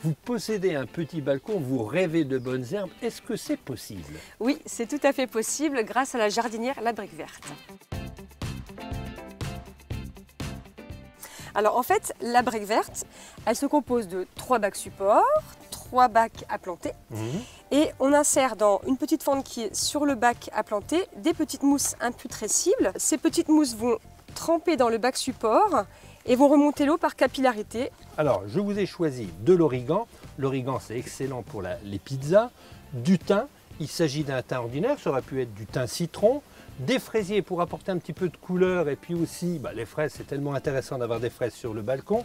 Vous possédez un petit balcon, vous rêvez de bonnes herbes. Est-ce que c'est possible? Oui, c'est tout à fait possible grâce à la jardinière La Brique Verte. Alors en fait, la brique verte, elle se compose de 3 bacs supports, 3 bacs à planter. Et on insère dans une petite fente qui est sur le bac à planter des petites mousses imputrescibles. Ces petites mousses vont tremper dans le bac support et vont remonter l'eau par capillarité. Alors, je vous ai choisi de l'origan. L'origan, c'est excellent pour les pizzas. Du thym, il s'agit d'un thym ordinaire, ça aurait pu être du thym citron. Des fraisiers pour apporter un petit peu de couleur et puis aussi, les fraises, c'est tellement intéressant d'avoir des fraises sur le balcon.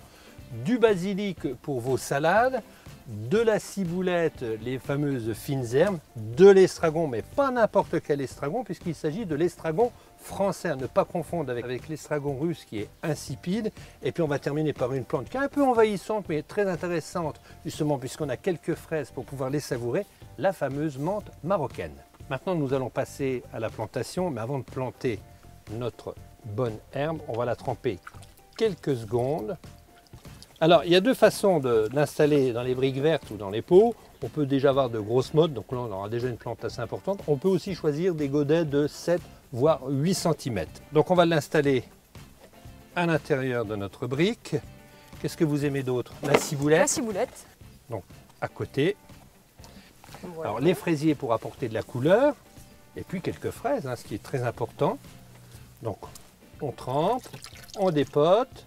Du basilic pour vos salades, de la ciboulette, les fameuses fines herbes, de l'estragon, mais pas n'importe quel estragon puisqu'il s'agit de l'estragon français, à ne pas confondre avec l'estragon russe qui est insipide. Et puis on va terminer par une plante qui est un peu envahissante mais très intéressante justement puisqu'on a quelques fraises pour pouvoir les savourer, la fameuse menthe marocaine. Maintenant, nous allons passer à la plantation, mais avant de planter notre bonne herbe, on va la tremper quelques secondes. Alors, il y a deux façons d'installer dans les briques vertes ou dans les pots. On peut déjà avoir de grosses mottes, donc là, on aura déjà une plante assez importante. On peut aussi choisir des godets de 7 voire 8 cm. Donc, on va l'installer à l'intérieur de notre brique. Qu'est-ce que vous aimez d'autre? La ciboulette. La ciboulette. Donc, à côté. Voilà. Alors les fraisiers pour apporter de la couleur, et puis quelques fraises, ce qui est très important. Donc on trempe, on dépote.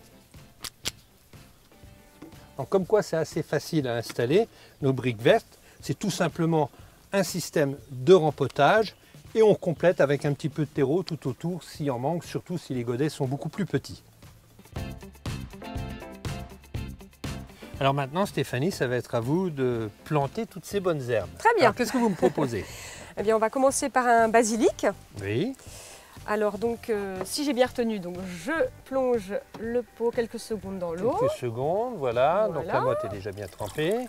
Donc, comme quoi c'est assez facile à installer, nos briques vertes, c'est tout simplement un système de rempotage et on complète avec un petit peu de terreau tout autour s'il en manque, surtout si les godets sont beaucoup plus petits. Alors maintenant, Stéphanie, ça va être à vous de planter toutes ces bonnes herbes. Très bien. Qu'est-ce que vous me proposez? Eh bien, on va commencer par un basilic. Oui. Alors donc, si j'ai bien retenu, donc je plonge le pot quelques secondes dans l'eau. Quelques secondes, voilà. Donc la motte est déjà bien trempée.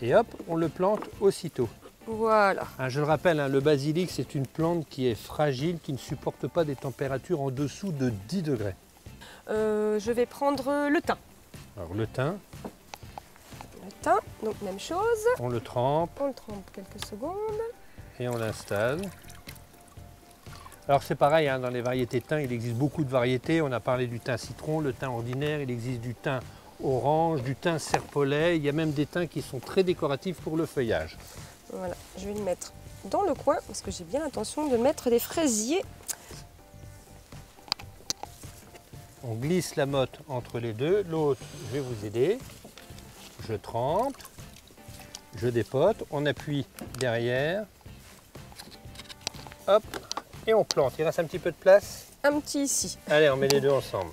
Et hop, on le plante aussitôt. Voilà. Je le rappelle, le basilic, c'est une plante qui est fragile, qui ne supporte pas des températures en dessous de 10 degrés. Je vais prendre le thym. Alors le thym. Donc même chose. On le trempe. On le trempe quelques secondes. Et on l'installe. Alors c'est pareil, dans les variétés de thym, il existe beaucoup de variétés. On a parlé du thym citron, le thym ordinaire, il existe du thym orange, du thym serpolet. Il y a même des thym qui sont très décoratifs pour le feuillage. Voilà, je vais le mettre dans le coin parce que j'ai bien l'intention de mettre des fraisiers. On glisse la motte entre les deux. L'autre, je vais vous aider. Je trempe, je dépote, on appuie derrière, hop, et on plante. Il reste un petit peu de place? Un petit ici. Allez, on met les deux ensemble.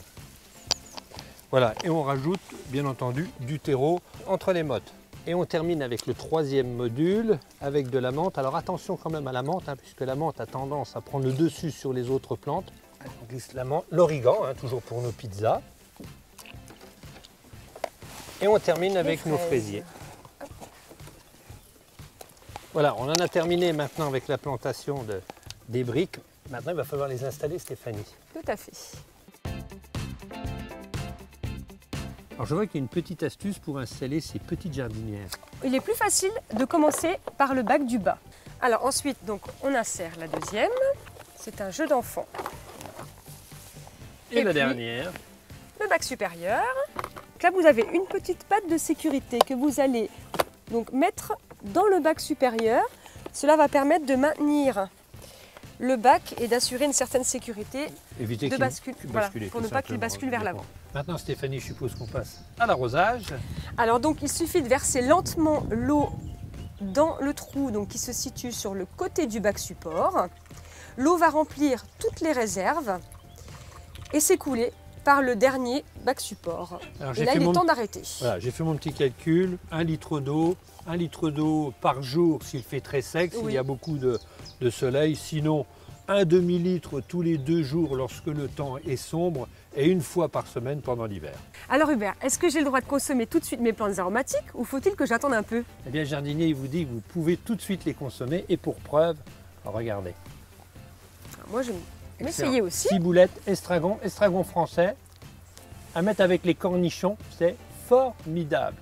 Voilà, et on rajoute, bien entendu, du terreau entre les mottes. Et on termine avec le troisième module, avec de la menthe. Alors attention quand même à la menthe, puisque la menthe a tendance à prendre le dessus sur les autres plantes. Allez, on glisse la menthe, l'origan, toujours pour nos pizzas. Et on termine avec nos fraisiers. Voilà, on en a terminé maintenant avec la plantation des briques. Maintenant, il va falloir les installer, Stéphanie. Tout à fait. Alors, je vois qu'il y a une petite astuce pour installer ces petites jardinières. Il est plus facile de commencer par le bac du bas. Alors ensuite, donc, on insère la deuxième. C'est un jeu d'enfant. Et la puis, dernière. Le bac supérieur. Là, vous avez une petite patte de sécurité que vous allez donc mettre dans le bac supérieur. Cela va permettre de maintenir le bac et d'assurer une certaine sécurité de bascule, pour ne pas qu'il bascule vers l'avant. Maintenant, Stéphanie, je suppose qu'on passe à l'arrosage. Alors donc, il suffit de verser lentement l'eau dans le trou qui se situe sur le côté du bac support. L'eau va remplir toutes les réserves et s'écouler par le dernier bac support. Alors, et là, il est temps d'arrêter. Voilà, j'ai fait mon petit calcul, 1 litre d'eau par jour s'il fait très sec, s'il y a beaucoup de soleil. Sinon, un demi-litre tous les 2 jours lorsque le temps est sombre et 1 fois par semaine pendant l'hiver. Alors Hubert, est-ce que j'ai le droit de consommer tout de suite mes plantes aromatiques ou faut-il que j'attende un peu? Eh bien, le jardinier, il vous dit que vous pouvez tout de suite les consommer et pour preuve, regardez. Alors, moi, je vais m'essayer aussi. Ciboulette, estragon français, à mettre avec les cornichons, c'est formidable.